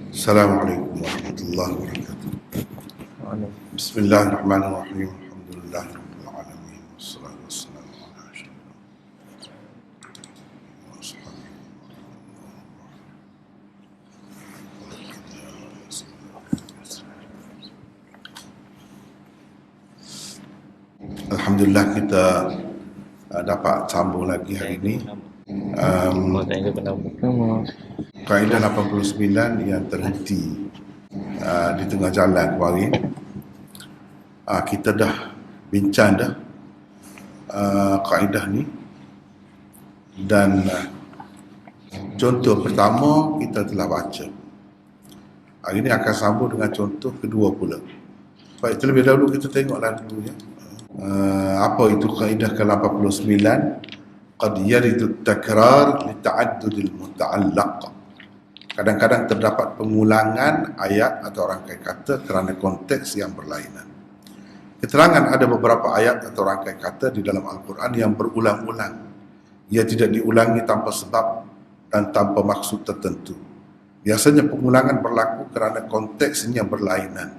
Assalamualaikum warahmatullahi wabarakatuh. Bismillahirrahmanirrahim. Alhamdulillahirabbil alamin. Wassalatu wassalamu ala asyrafil anbiya'i. Alhamdulillah kita dapat sambung lagi hari ini. Kaedah 89 yang terhenti di tengah jalan kemarin. Kita dah bincang dah kaedah ni, dan contoh pertama kita telah baca. Hari ini akan sambung dengan contoh kedua pula. Baik, terlebih dahulu kita tengoklah dulu ya. Apa itu kaedah ke-89? Qad yaridu takrar li ta'addudil muta'allaq. Kadang-kadang terdapat pengulangan ayat atau rangkai kata kerana konteks yang berlainan. Keterangan ada beberapa ayat atau rangkai kata di dalam Al-Quran yang berulang-ulang. Ia tidak diulangi tanpa sebab dan tanpa maksud tertentu. Biasanya pengulangan berlaku kerana konteksnya berlainan.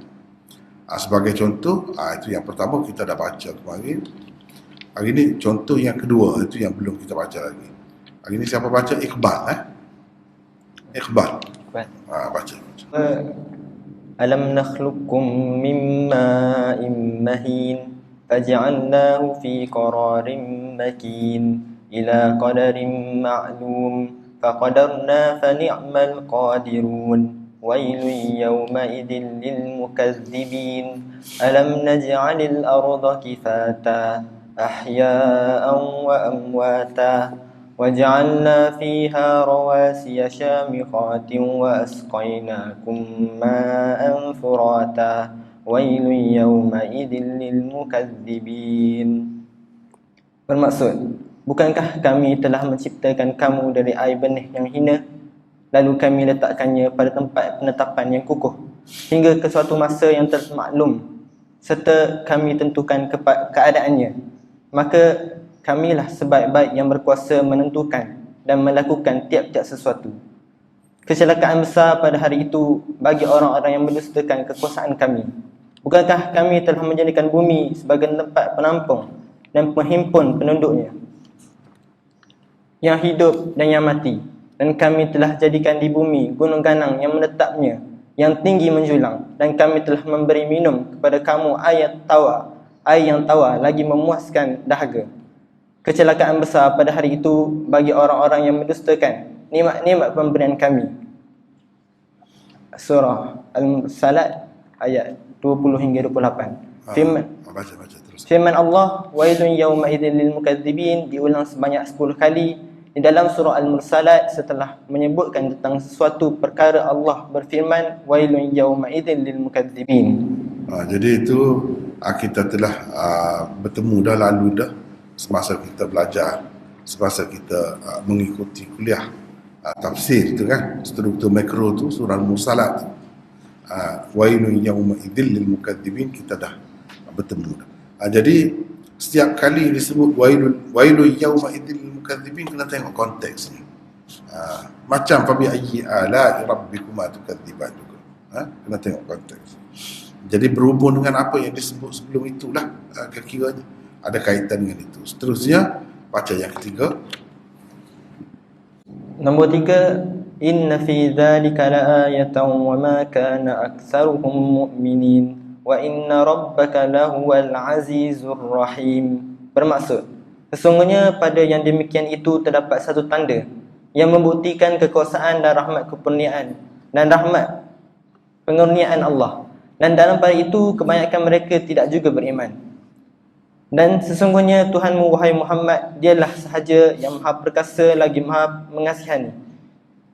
Sebagai contoh, itu yang pertama kita dah baca kemarin. Hari ini contoh yang kedua, itu yang belum kita baca lagi. Hari ini siapa baca? Iqbal. Iqbal. Baca. Alam nakhluqukum min ma'in mahin faj'alnahu fi qararin makin ila qadarin ma'lum faqadarna fa ni'mal qadirun wailun yawma'idin lil mukazzibin alam naj'alil arda kifata ahya'an wa amwata وَجَعَلْنَا فِيهَا رَوَاسِيَ شَامِخَاتٍ وَأَسْقَيْنَاكُمْ مَاءً فُرَاتًا وَيْلٌ يَوْمَئِذٍ لِلْمُكَذِّبِينَ. Bermaksud, bukankah kami telah menciptakan kamu dari air benih yang hina, lalu kami letakkannya pada tempat penetapan yang kukuh hingga ke suatu masa yang termaklum, serta kami tentukan keadaannya, maka kamilah sebaik-baik yang berkuasa menentukan dan melakukan tiap-tiap sesuatu. Kecelakaan besar pada hari itu bagi orang-orang yang mendustakan kekuasaan kami. Bukankah kami telah menjadikan bumi sebagai tempat penampung dan penghimpun penduduknya yang hidup dan yang mati, dan kami telah jadikan di bumi gunung ganang yang menetapnya, yang tinggi menjulang, dan kami telah memberi minum kepada kamu air yang tawar lagi memuaskan dahaga. Kecelakaan besar pada hari itu bagi orang-orang yang mendustakan nikmat-nikmat pemberian kami. Surah Al-Mursalat ayat 20 hingga 28. Firman Allah, wailun yawma'idin lil mukazzibin, diulang sebanyak 10 kali di dalam surah Al-Mursalat setelah menyebutkan tentang sesuatu perkara. Allah berfirman, wailun yawma'idin lil mukazzibin. Jadi itu kita telah bertemu dah lalu dah, semasa kita belajar, semasa kita mengikuti kuliah tafsir tu kan, struktur makro tu surah Al-Mursalat tu. Wailun yawma idzil lil mukadzibin, kita dah bertemu dah. Jadi setiap kali disebut wailun yawma idzil lil mukadzibin, kena tengok konteksnya. Macam fabi ayyi ala'i rabbikuma tukadziban juga. Kena tengok konteks. Jadi berhubung dengan apa yang disebut sebelum itulah kira-kiranya ada kaitan dengan itu. Seterusnya baca yang ketiga. Nombor 3, inna fi dzalika laayatan wa ma kana aktsaruhum mu'minin wa inna rabbaka lahuwal azizur rahim. Bermaksud, sesungguhnya pada yang demikian itu terdapat satu tanda yang membuktikan kekuasaan dan rahmat kekurniaan dan rahmat pengurniaan Allah, dan dalam pada itu kebanyakan mereka tidak juga beriman. Dan sesungguhnya Tuhanmu wahai Muhammad, dialah sahaja yang maha perkasa lagi maha mengasihani.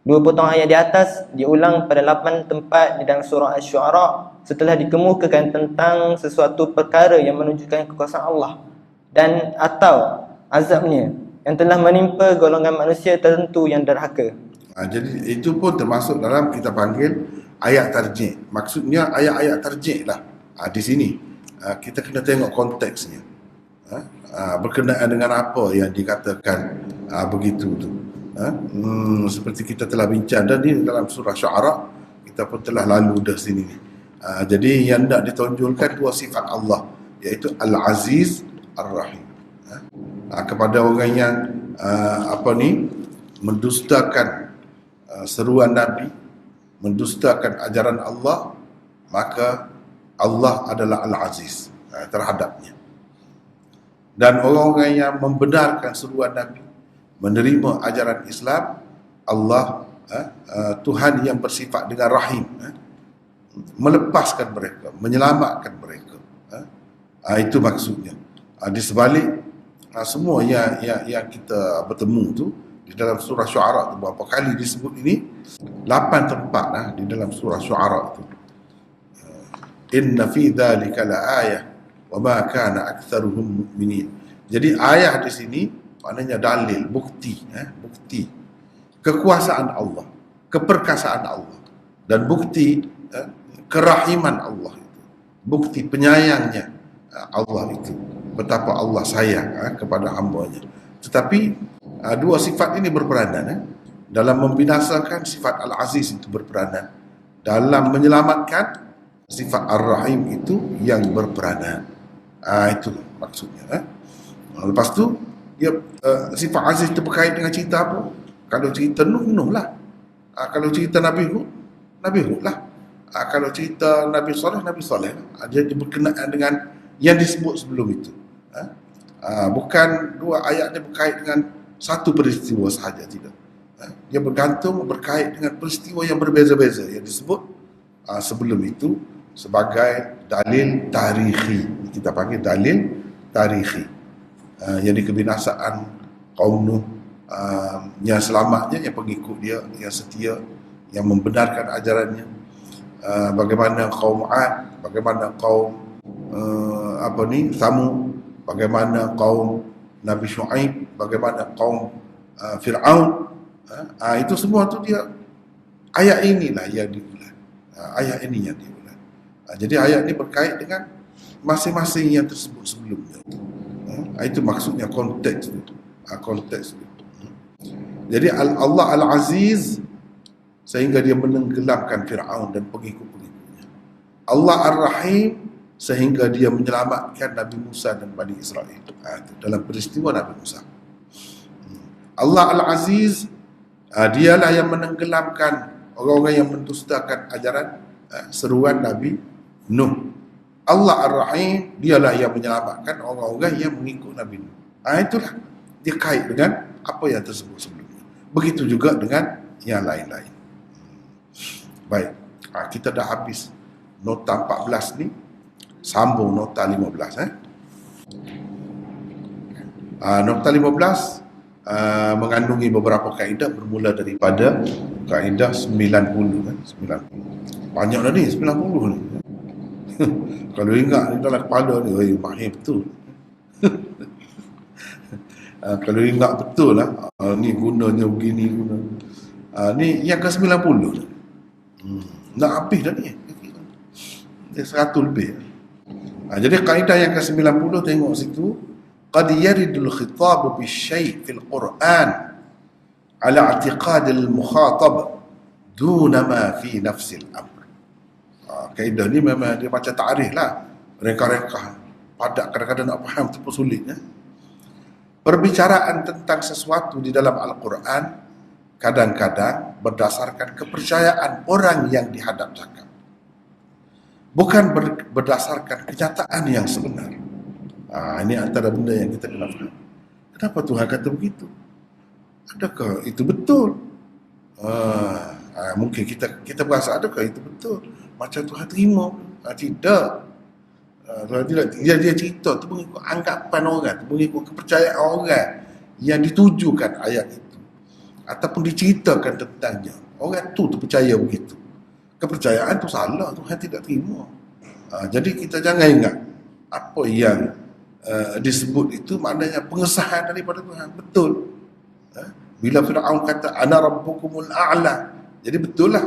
2 potong ayat di atas diulang pada 8 tempat di dalam surah Asy-Syu'ara setelah dikemukakan tentang sesuatu perkara yang menunjukkan kekuasaan Allah dan atau azabnya yang telah menimpa golongan manusia tertentu yang derhaka. Jadi itu pun termasuk dalam kita panggil ayat tarjih. Maksudnya ayat-ayat tarjih lah. Di sini kita kena tengok konteksnya. Berkenaan dengan apa yang dikatakan begitu tu. Seperti kita telah bincang dan di dalam surah Syu'ara kita pun telah lalu dah sini ni. Jadi yang nak ditonjolkan dua sifat Allah, iaitu Al-Aziz, Ar-Rahim. Kepada orang yang mendustakan seruan Nabi, mendustakan ajaran Allah, maka Allah adalah Al-Aziz terhadapnya. Dan orang-orang yang membenarkan seruan Nabi, menerima ajaran Islam, Allah Tuhan yang bersifat dengan Rahim, melepaskan mereka, menyelamatkan mereka. Itu maksudnya. Di sebalik semua yang kita bertemu tu di dalam surah Syu'ara tu, berapa kali disebut ini? 8 tempat di dalam surah Syu'ara tu. Inna fi dzalika laayah wa ma kana aktsaruhum mu'minin. Jadi ayah di sini maknanya dalil, bukti, bukti kekuasaan Allah, keperkasaan Allah, dan bukti kerahiman Allah itu, bukti penyayangnya Allah itu, betapa Allah sayang kepada hamba-Nya. Tetapi dua sifat ini berperanan dalam membinasakan sifat Al-Aziz itu berperanan, dalam menyelamatkan sifat Ar-Rahim itu yang berperanan. Itu maksudnya. Lepas tu dia sifat Aziz itu berkait dengan cerita apa? Kalau cerita Nuh lah. Kalau cerita Nabi Hud lah. Kalau cerita Nabi Saleh lah. Dia berkenaan dengan yang disebut sebelum itu. Bukan dua ayat dia berkait dengan satu peristiwa sahaja, tidak. Dia berkait dengan peristiwa yang berbeza-beza yang disebut sebelum itu sebagai dalil tarikhi. Kita panggil dalil tarikhi. Yang kebinasaan kaum Nuh, yang selamatnya, yang pengikut dia, yang setia, yang membenarkan ajarannya. Bagaimana kaum Ad, bagaimana kaum Thamud, bagaimana kaum Nabi Syuaib, bagaimana kaum Fir'aun. Itu semua tu dia ayat inilah yang diulang. Ayat ini yang diulang. Jadi ayat ini berkait dengan masing-masing yang tersebut sebelumnya. Itu maksudnya konteks itu. Konteks itu. Jadi Allah Al-Aziz sehingga dia menenggelamkan Fir'aun dan pengikut-pengikutnya. Allah Ar-Rahim sehingga dia menyelamatkan Nabi Musa dan Bani Israel. Dalam peristiwa Nabi Musa. Allah Al-Aziz, dialah yang menenggelamkan orang-orang yang mendustakan ajaran seruan Nabi Nuh. Allah Ar-Rahim, dialah yang menyelamatkan orang-orang yang mengikut Nabi Nuh. Itulah dia kait dengan apa yang tersebut sebelumnya. Begitu juga dengan yang lain-lain. Baik, kita dah habis nota 14 ni, sambung nota 15. Nota 15 mengandungi beberapa kaedah, bermula daripada kaedah 90 90. Banyak dah ni 90 ni. Kalau ingat ni dalam kepala ni, mahir betul. Kalau ingat betul lah, ni gunanya begini guna. Ni yang ke 90 ni. Nak habis dah ni. Dia 100 lebih. Jadi kaedah yang ke 90, tengok situ. Qad yaridul khitab bisyai' fil Quran ala i'tiqad al-mukhatab duna ma fi nafsil amr. Kaedah ni memang dia macam ta'rif lah. Reka-reka. Padat kadang-kadang nak faham tu pun sulit. Perbicaraan tentang sesuatu di dalam Al-Quran kadang-kadang berdasarkan kepercayaan orang yang dihadap cakap. Bukan berdasarkan kenyataan yang sebenar. Ini antara benda yang kita kena faham. Kenapa Tuhan kata begitu? Adakah itu betul? Mungkin kita berasa, adakah itu betul? Macam Tuhan terima? Tidak. Dia cerita tu mengikut anggapan orang, mengikut kepercayaan orang yang ditujukan ayat itu, ataupun diceritakan tentangnya. Orang tu percaya begitu. Kepercayaan tu salah, Tuhan tidak terima. Jadi kita jangan ingat apa yang disebut itu maknanya pengesahan daripada Tuhan. Betul. Bila Fir'aun kata ana rabbukumul a'la, jadi betul lah.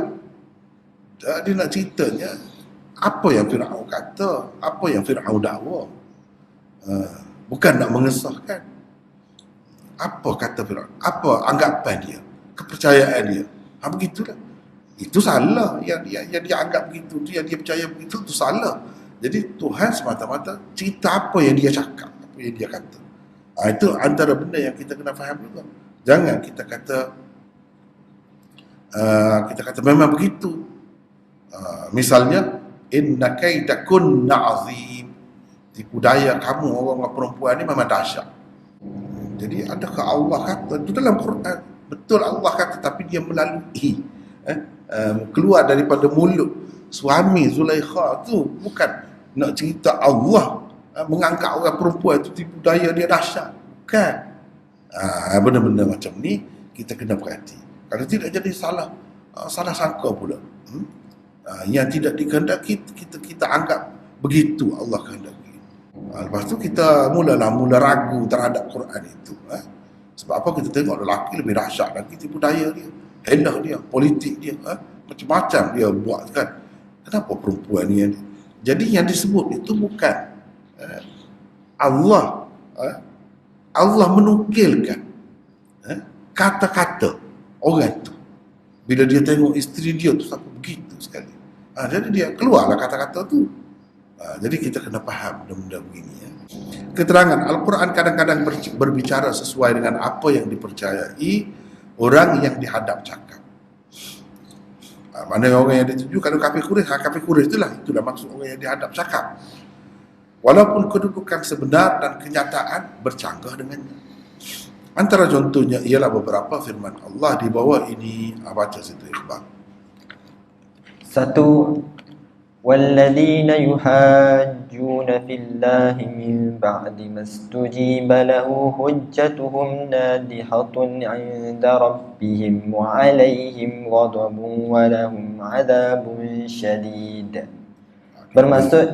Dia nak ceritanya apa yang Fir'aun kata, apa yang Fir'aun dakwa. Bukan nak mengesahkan. Apa kata Fir'aun, apa anggapan dia, kepercayaan dia. Begitulah. Itu salah. Yang dia anggap begitu tu, yang dia percaya begitu tu salah. Jadi Tuhan semata-mata cerita apa yang dia cakap, apa yang dia kata. Itu antara benda yang kita kena faham juga. Jangan kita kata memang begitu. Misalnya inna kaidakunna azim. Tipu daya kamu orang perempuan ni memang dahsyat. Jadi adakah Allah kata itu dalam Quran? Betul Allah kata, tapi dia melalui keluar daripada mulut suami Zulaikha tu bukan nak cerita Allah mengangkat orang perempuan itu tipu daya dia dahsyat. Bukan. Benda-benda macam ni kita kena perhati. Kalau tidak jadi salah sangka pula. Yang tidak dikehendaki kita anggap begitu Allah kehendaki. Lepas tu kita mula ragu terhadap Quran itu. Sebab apa? Kita tengok lelaki lebih dahsyat lagi tipu daya dia, hendak dia, politik dia, macam-macam dia buat kan. Kenapa perempuan ni? Jadi yang disebut itu bukan Allah menukilkan kata-kata orang tu. Bila dia tengok isteri dia tu sampai begitu sekali. Jadi dia keluarlah kata-kata tu. Jadi kita kena faham benda-benda begini. Keterangan Al-Quran kadang-kadang berbicara sesuai dengan apa yang dipercayai orang yang dihadap cakap. Mana orang yang dituju, kalau kafir Quraisy itulah maksud orang yang dihadap cakap. Walaupun kedudukan sebenar dan kenyataan bercanggah dengannya. Antara contohnya ialah beberapa firman Allah di bawah ini. Baca situ Iqbal. 1. والذين يحاجون في الله من بعد ما استجيب له حجتهم نادحة عند ربهم وعليهم غضب ولهم عذاب شديد. Bermaksud,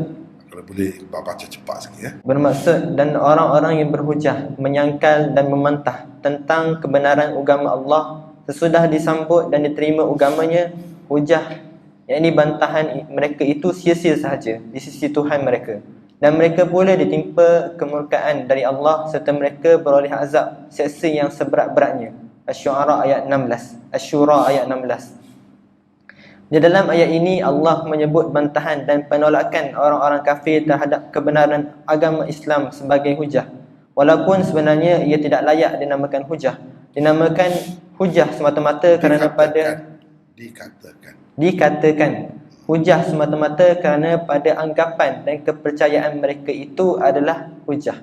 kalau boleh baca cepat sikit bermaksud, dan orang-orang yang berhujah menyangkal dan membantah tentang kebenaran agama Allah sesudah disambut dan diterima agamanya, hujah yakni bantahan mereka itu sia-sia sahaja di sisi Tuhan mereka, dan mereka pula ditimpa kemurkaan dari Allah serta mereka beroleh azab seksa yang seberat-beratnya. Asy-Syu'ara ayat 16, Asy-Syura ayat 16. Di dalam ayat ini Allah menyebut bantahan dan penolakan orang-orang kafir terhadap kebenaran agama Islam sebagai hujah, walaupun sebenarnya ia tidak layak dinamakan hujah. Dinamakan hujah semata-mata kerana dikatakan hujah semata-mata kerana pada anggapan dan kepercayaan mereka itu adalah hujah.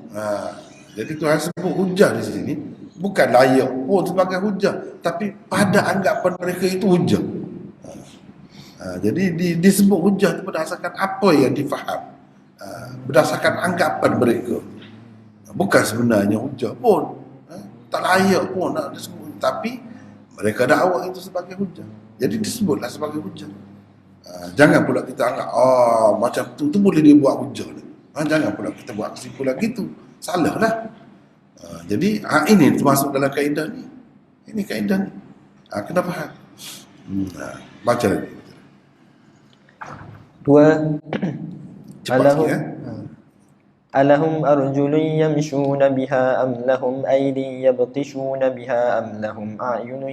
Jadi Tuhan sebut hujah di sini bukan layak pun sebagai hujah, tapi pada anggapan mereka itu hujah. Jadi disebut hujah itu berdasarkan apa yang difaham, berdasarkan anggapan mereka. Bukan sebenarnya hujah pun, tak layak pun nak disebut, tapi mereka dakwa itu sebagai hujah. Jadi disebutlah sebagai hujah. Jangan pula kita anggap macam tu boleh dia buat hujah. Jangan pula kita buat kesimpulan gitu. Salah lah. Jadi ini termasuk dalam kaedah ni. Ini kaedah ni. Kena faham. Baca lagi. 2. Cepat sikit Alahum arjulun yamshuna biha am lahum aydin yabtishuna biha am lahum a'yunun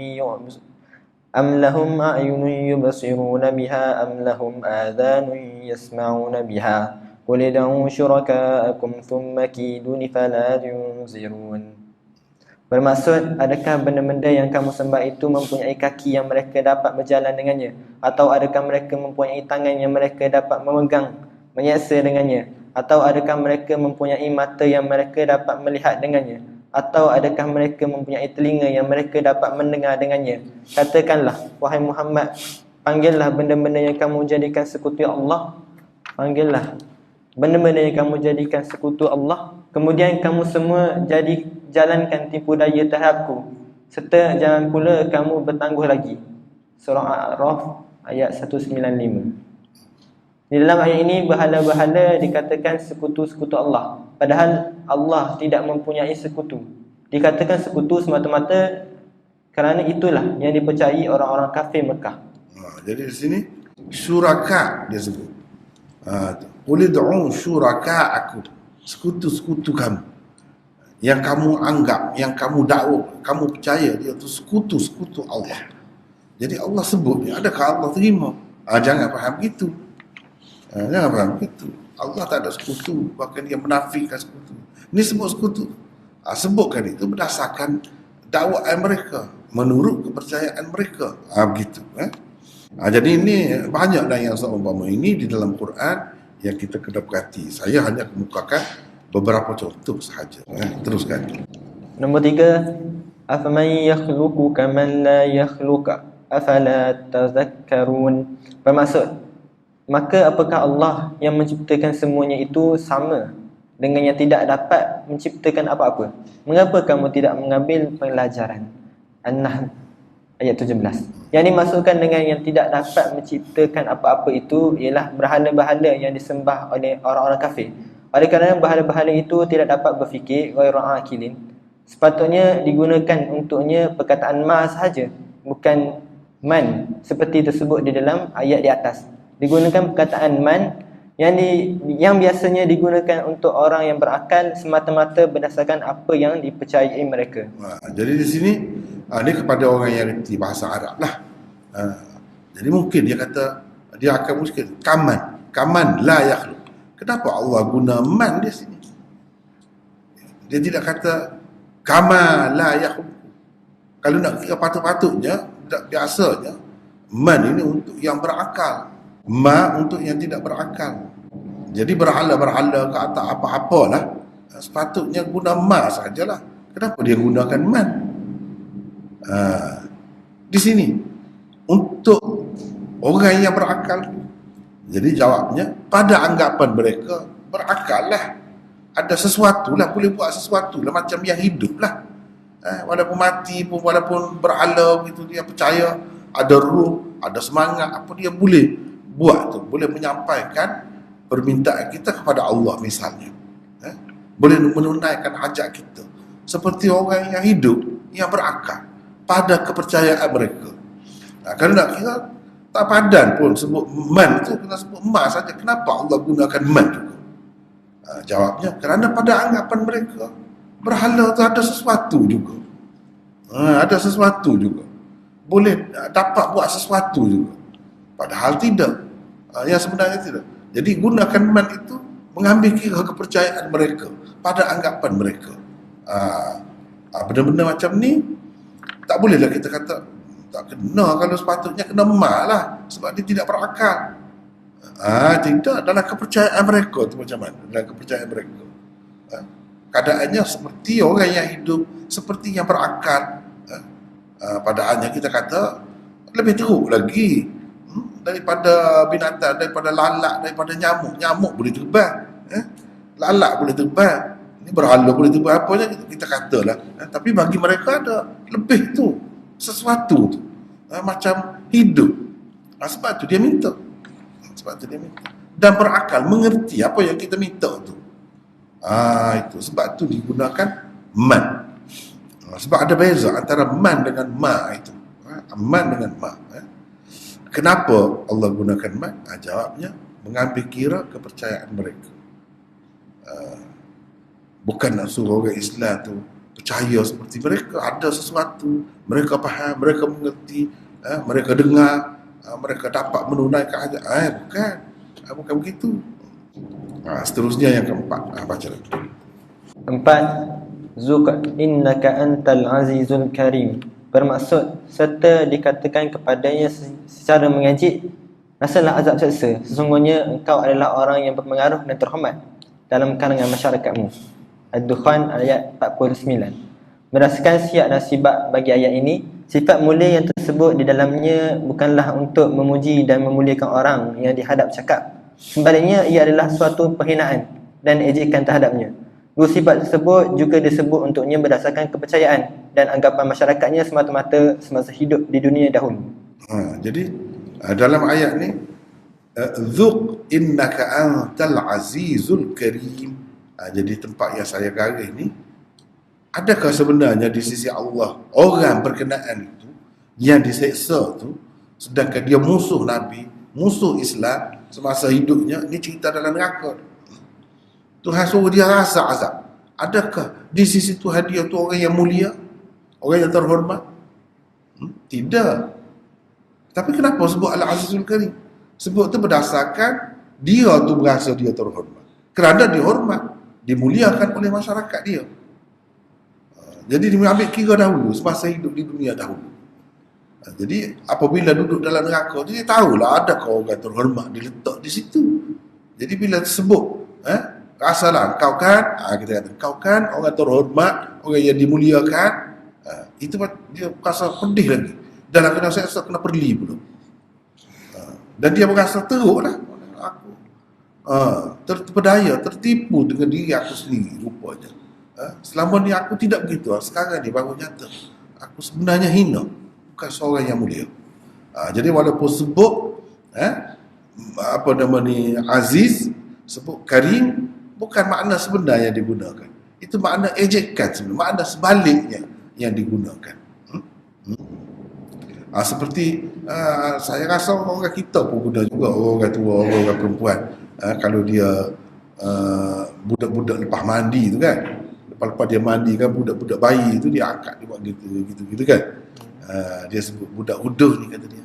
yubsiruna biha am lahum adhanun yasma'una biha qul id'u syuraka'akum thumma kiduni fala yunzirun. Bermaksud, adakah benda-benda yang kamu sembah itu mempunyai kaki yang mereka dapat berjalan dengannya, atau adakah mereka mempunyai tangan yang mereka dapat memegang, menyeksa dengannya, atau adakah mereka mempunyai mata yang mereka dapat melihat dengannya, atau adakah mereka mempunyai telinga yang mereka dapat mendengar dengannya? Katakanlah, wahai Muhammad, panggillah benda-benda yang kamu jadikan sekutu Allah. Panggillah benda-benda yang kamu jadikan sekutu Allah, kemudian kamu semua jalankan tipu daya terhadapku, serta jangan pula kamu bertangguh lagi. Surah Al-A'raf ayat 195. Di dalam ayat ini berhala-berhala dikatakan sekutu-sekutu Allah, padahal Allah tidak mempunyai sekutu. Dikatakan sekutu semata-mata kerana itulah yang dipercayai orang-orang kafir Mekah. Jadi di sini syuraka dia sebut. Qul ud'u syuraka'akum, sekutu-sekutu kamu yang kamu anggap, yang kamu dakwa, kamu percaya dia itu sekutu-sekutu Allah. Jadi Allah sebut ni, adakah Allah terima? Jangan faham gitu. Jangan faham gitu. Allah tak ada sekutu, bahkan dia menafikan sekutu. Ini sebut sekutu. Sebutkan itu berdasarkan dakwaan mereka, menurut kepercayaan mereka. Begitu. Jadi ini banyaklah yang seumpama ini di dalam Quran yang kita kena perhati. Saya hanya kemukakan beberapa contoh sahaja. Teruskan. Nombor 3, afaman yakhluqu kaman la yakhluq afala tazakkarun. Bermaksud, maka apakah Allah yang menciptakan semuanya itu sama dengan yang tidak dapat menciptakan apa-apa? Mengapa kamu tidak mengambil pelajaran? An-Nahl ayat 17. Yang dimaksudkan dengan yang tidak dapat menciptakan apa-apa itu ialah berhala-berhala yang disembah oleh orang-orang kafir. Oleh kerana berhala-berhala itu tidak dapat berfikir, ghairu aqilin, sepatutnya digunakan untuknya perkataan ma sahaja, bukan man seperti tersebut di dalam ayat di atas. Digunakan perkataan man yang biasanya digunakan untuk orang yang berakal semata-mata berdasarkan apa yang dipercayai mereka. Jadi di sini ini kepada orang yang reti bahasa Arab lah. Jadi mungkin dia kata, dia akan mungkin kaman la yakhluq. Kenapa Allah guna man di sini? Dia tidak kata kama la yakhluq. Kalau nak kira patut-patutnya, biasanya man ini untuk yang berakal, ma untuk yang tidak berakal. Jadi berhala-berhala ke atas apa-apalah, sepatutnya guna ma sajalah. Kenapa dia gunakan man? Di sini untuk orang yang berakal. Jadi jawabnya, pada anggapan mereka berakal lah, ada sesuatu lah, boleh buat sesuatu lah, macam yang hidup lah. Walaupun mati pun, walaupun berhala begitu, dia percaya ada ruh, ada semangat, apa dia boleh buat tu, boleh menyampaikan permintaan kita kepada Allah misalnya, boleh menunaikan hajat kita seperti orang yang hidup, yang berakal pada kepercayaan mereka. Kalau nak kira tak padan pun sebut man tu, kena sebut ma saja. Kenapa Allah gunakan man juga? Jawabnya, kerana pada anggapan mereka berhala tu ada sesuatu juga. Ada sesuatu juga, boleh dapat buat sesuatu juga. Padahal tidak. Yang sebenarnya tidak. Jadi gunakan man itu mengambil kira kepercayaan mereka, pada anggapan mereka. Benda-benda macam ni tak bolehlah kita kata tak kena, kalau sepatutnya kena ma lah, sebab dia tidak berakal. Tidak, dalam kepercayaan mereka tu macam mana? Dalam kepercayaan mereka, keadaannya seperti orang yang hidup, seperti yang berakal. Padahalnya kita kata lebih teruk lagi daripada binatang, daripada lalat, daripada nyamuk. Nyamuk boleh terbang, lalat boleh terbang, ini berhala boleh terbang, apanya kita katalah. Tapi bagi mereka ada lebih tu, sesuatu tu, macam hidup. Sebab tu dia minta, dan berakal, mengerti apa yang kita minta tu. Itu sebab tu digunakan man. Sebab ada beza antara man dengan ma itu. Man dengan ma. Kenapa Allah gunakan man? Jawabnya, mengambil kira kepercayaan mereka. Bukan nak suruh orang Islam tu percaya seperti mereka, ada sesuatu, mereka faham, mereka mengerti, mereka dengar, mereka dapat menunaikan hajat. Bukan begitu. Seterusnya yang keempat, baca lagi. 4. Zuq innaka antal azizul karim. Bermaksud, serta dikatakan kepadanya secara mengejek, rasalah azab seksa, sesungguhnya engkau adalah orang yang berpengaruh dan terhormat dalam kalangan masyarakatmu. Ad-Dukhan ayat 49. Berdasarkan siyak dan sibak bagi ayat ini, sifat mulia yang tersebut di dalamnya bukanlah untuk memuji dan memuliakan orang yang dihadap cakap. Sebaliknya, ia adalah suatu penghinaan dan ejekan terhadapnya. Dua sifat tersebut juga disebut untuknya berdasarkan kepercayaan dan anggapan masyarakatnya semata-mata semasa hidup di dunia dahulu. Jadi dalam ayat ni, Zuq innaka antal azizul karim. Jadi tempat yang saya garis ni, adakah sebenarnya di sisi Allah orang berkenaan itu yang diseksa tu, sedangkan dia musuh Nabi, musuh Islam semasa hidupnya? Ni cerita dalam neraka. Tuhan suruh dia rasa azab. Adakah di sisi Tuhan dia tu orang yang mulia, orang yang terhormat? Tidak. Tapi kenapa sebut Al-Azizul Karim? Sebut tu berdasarkan dia tu berasa dia terhormat. Kerana dihormat, dimuliakan oleh masyarakat dia. Jadi dia ambil kira dahulu, semasa hidup di dunia dahulu. Jadi apabila duduk dalam neraka tu, dia tahulah adakah orang terhormat diletak di situ. Jadi bila sebut, rasalah kau kan, kita kata kau kan orang terhormat, orang yang dimuliakan, itu dia rasa pedih lagi. Dan kena saya rasa kena perli pula. Dan dia merasa teruk lah. Aku terpedaya, tertipu dengan diri aku sendiri rupanya. Selama ni aku tidak begitu. Sekarang ni baru nyata aku sebenarnya hina, bukan seorang yang mulia. Jadi walaupun sebut apa nama ni Aziz, sebut Karim, bukan makna sebenar yang digunakan. Itu makna ejekan sebenarnya, makna sebaliknya yang digunakan. Seperti saya rasa orang kita pun guna juga, orang tua, orang perempuan, kalau dia budak-budak lepas mandi tu kan, lepas dia mandi kan, budak-budak bayi tu dia angkat, dia buat gitu kan. Dia sebut budak uduh ni, kata dia.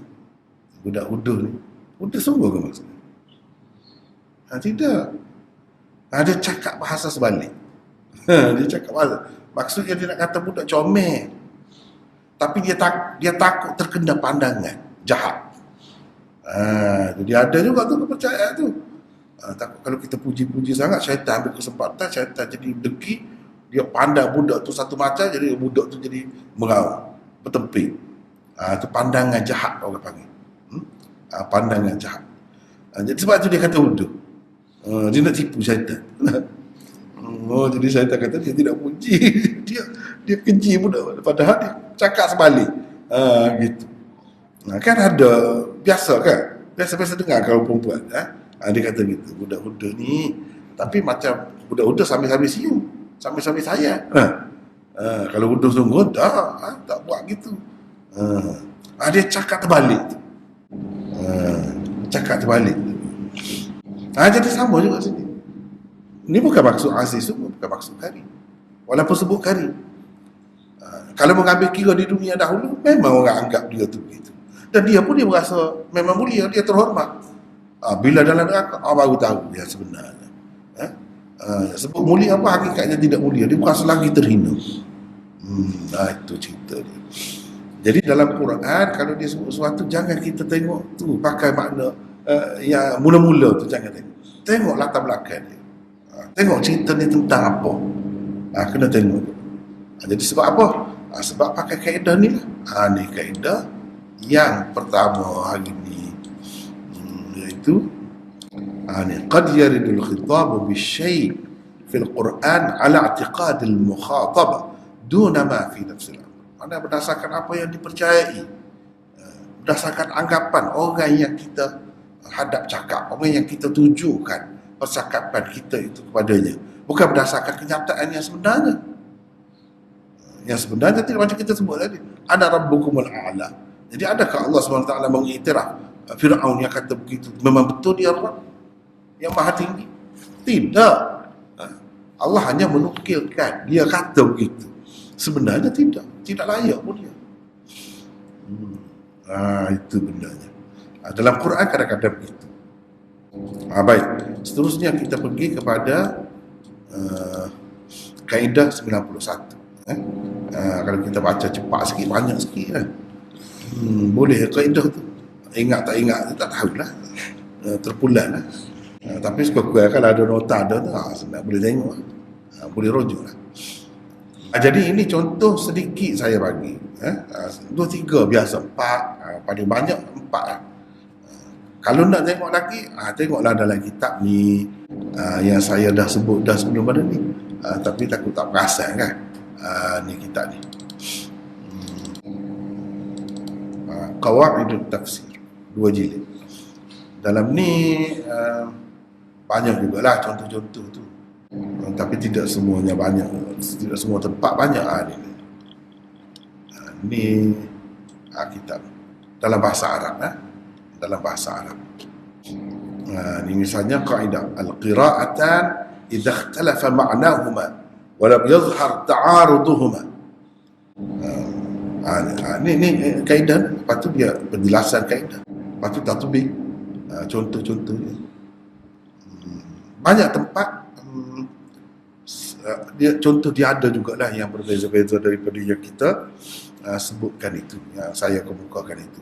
Budak uduh ni. Uduh sungguh ke maksudnya? Tidak. Dia cakap bahasa sebalik. Dia cakap bahasa. Maksudnya dia nak kata budak comel. Tapi dia takut terkena pandangan jahat. Jadi ada juga tu kepercayaan tu. Takut kalau kita puji-puji sangat, syaitan ambil kesempatan, syaitan jadi deki, dia pandang budak tu satu macam, jadi budak tu jadi meraung, bertempik. Itu pandangan jahat orang panggil. Pandangan jahat. Jadi sebab tu dia kata uduh. Dia nak tipu syaitan. Jadi syaitan kata dia tidak puji, dia keji budak, padahal dia cakap sebalik. Gitu. Kan ada biasa kan? Biasa-biasa dengar kalau perempuan, dia kata gitu, budak-budak ni, tapi macam budak-budak sambil-sambil sium, sambil-sambil sayang. Kalau budak sungguh tak buat gitu. Dia cakap terbalik tu. Cakap terbalik. Jadi sama juga sini. Ini bukan maksud Aziz, bukan maksud Karim. Walaupun sebut Karim. Kalau mengambil kira di dunia dahulu, memang orang anggap dia tu begitu. Dan dia pun dia berasa memang mulia, dia terhormat. Bila dalam neraka, baru tahu dia sebenarnya. Sebut mulia apa, hakikatnya tidak mulia. Dia berasa lagi terhina. Itu cerita dia. Jadi dalam Quran, kalau dia sebut sesuatu, jangan kita tengok tu pakai makna yang mula-mula tu, jangan tengok. Tengok latar belakang dia. Tengok cerita ni tentang apa. Kena tengok. Jadi sebab apa? Sebab pakai kaedah ni lah. Ni kaedah yang pertama hari ni, iaitu ni qad yaridul khitab bisyai' fil Quran ala i'tiqad al mukhatab duna ma fi nafsil amr. Mana berdasarkan apa yang dipercayai, berdasarkan anggapan orang yang kita hadap cakap, orang yang kita tujukan percakapan kita itu kepadanya, bukan berdasarkan kenyataan yang sebenarnya. Yang sebenarnya tidak macam kita sebut tadi, ana rabbukumul a'la. Jadi adakah Allah SWT mengiktiraf Fir'aun yang kata begitu memang betul dia Rabb yang maha tinggi? Tidak. Allah hanya menukilkan dia kata begitu. Sebenarnya tidak layak pun dia. Itu benarnya. Dalam Quran kadang-kadang begitu. Baik, seterusnya kita pergi kepada kaedah 91. Kalau kita baca cepat sikit, banyak sikit kan. Boleh kaedah tu. Ingat tak ingat tak tahulah. Terpulang lah. Tapi sekurang-kurang kalau ada nota ada tu, senang boleh tengok. Boleh rujuk lah. Jadi ini contoh sedikit saya bagi. 2, 3 biasa, 4, paling banyak 4 lah. Kalau nak tengok lagi, tengoklah dalam kitab ni yang saya dah sebut dah sebelum pada ni. Tapi takut tak perasan kan. Ni kitab ni. Qawaidut Tafsir, 2 jilid. Dalam ni banyak jugalah contoh-contoh tu. Tapi tidak semuanya banyak. Tidak semua tempat banyak ni kitab dalam bahasa Arab. Dalam bahasa Arab. Ini misalnya kaidah al-qira'atan idza ikhtalafa ma'nahuma wa lam yadhhar ta'aruduhuma. Ini kaidah lepas tu dia penjelasan kaedah, lepas tu tatbik, contoh-contohnya. Banyak tempat dia contoh dia ada jugalah yang berbeza-beza daripada yang kita sebutkan itu, yang saya kemukakan itu.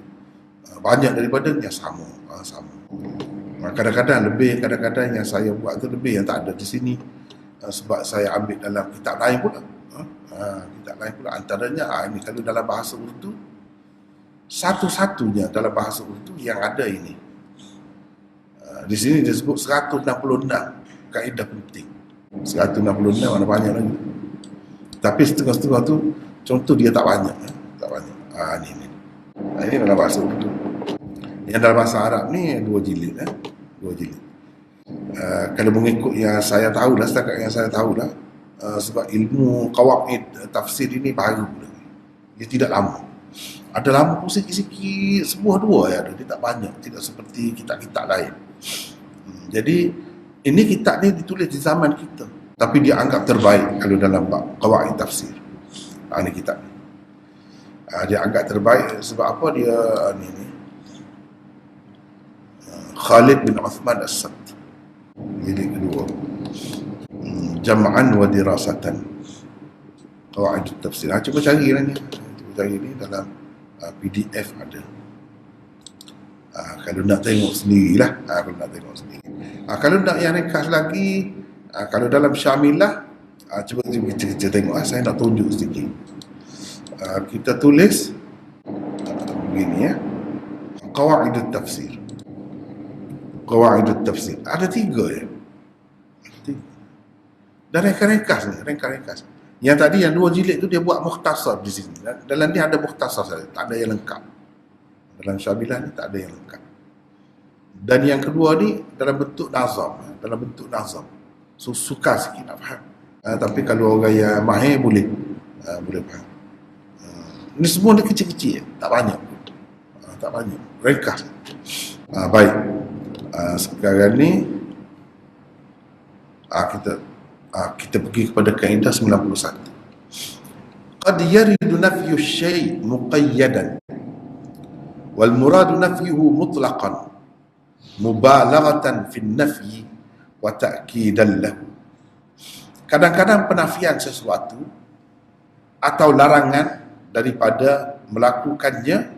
Banyak daripada yang sama. Kadang-kadang lebih, kadang-kadang yang saya buat tu lebih yang tak ada di sini. Sebab saya ambil dalam kitab lain pula. Kitab lain pula antaranya ini kalau dalam bahasa Urdu, satu-satunya dalam bahasa Urdu yang ada ini. Di sini disebut 166 kaedah penting. 166 mana banyak lagi. Tapi setengah-setengah tu contoh dia tak banyak. Tak banyak. Ini. Ini dalam bahasa Urdu. Yang dalam bahasa Arab ni 2 jilid. 2 jilid. Kalau mengikut yang saya tahulah, setakat yang saya tahulah, sebab ilmu qawaid tafsir ini baru. Dia tidak lama. Ada lama pun sikit-sikit, sebuah dua ya ada. Dia tak banyak. Tidak seperti kitab-kitab lain. Jadi ini kitab ni ditulis di zaman kita, tapi dia anggap terbaik kalau dalam bab qawaid tafsir. Ini kitab ni. Dia anggap terbaik sebab apa? Dia ni Khalid bin Uthman As-Sabt, jilid kedua, jam'an wa dirasatan qawaid tafsir. Cuba cari lah ni. Cuba cari ni dalam PDF ada. Kalau nak tengok sendirilah. Kalau nak tengok sendiri. Kalau nak yang ringkas lagi, kalau dalam Syamilah, cuba kita tengok. Saya nak tunjuk sedikit. Kita tulis begini ya. Qawaid tafsir. Qawaid tafsir. Ada 3 ya. Dan ringkas ni, ringkas. Yang tadi yang 2 jilid tu dia buat mukhtasar di sini. Dalam ni ada mukhtasar saja, tak ada yang lengkap. Dalam Syamilah ni tak ada yang lengkap. Dan yang kedua ni dalam bentuk nazam, Sukar sikit nak faham. Tapi kalau orang yang mahir boleh faham. Ini semua ni kecil-kecil, tak banyak. Tak banyak, ringkas. Baik. Sekarang ni kita pergi kepada kaedah 91. Qad yaridu nafyu syai' muqayyadan wal muradu nafyuhu mutlaqan mubalaghatan fi nafyi wa ta'kidan lahu. Kadang-kadang penafian sesuatu atau larangan daripada melakukannya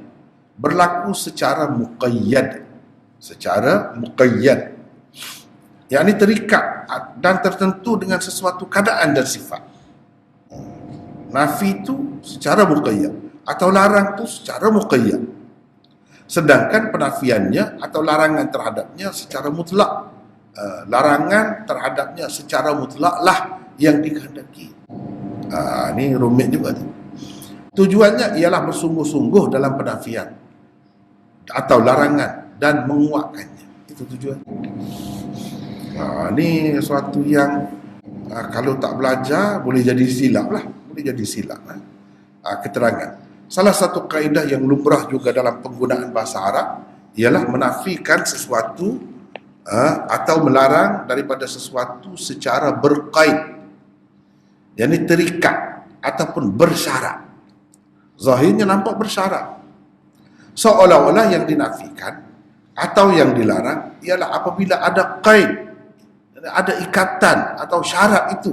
berlaku secara muqayyad, yakni terikat dan tertentu dengan sesuatu keadaan dan sifat. Nafi itu secara muqayyad atau larang itu secara muqayyad. Sedangkan penafiannya atau larangan terhadapnya secara mutlak. Larangan terhadapnya secara mutlak lah yang dikehendaki. Ini rumit juga tu. Tujuannya ialah bersungguh-sungguh dalam penafian atau larangan dan menguatkannya. Itu tujuan. Ini sesuatu yang kalau tak belajar boleh jadi silap lah. Keterangan. Salah satu kaedah yang lumrah juga dalam penggunaan bahasa Arab ialah menafikan sesuatu atau melarang daripada sesuatu secara berkait, yakni terikat ataupun bersyarat. Zahirnya nampak bersyarat, seolah-olah yang dinafikan atau yang dilarang ialah apabila ada qaid, ada ikatan atau syarat itu.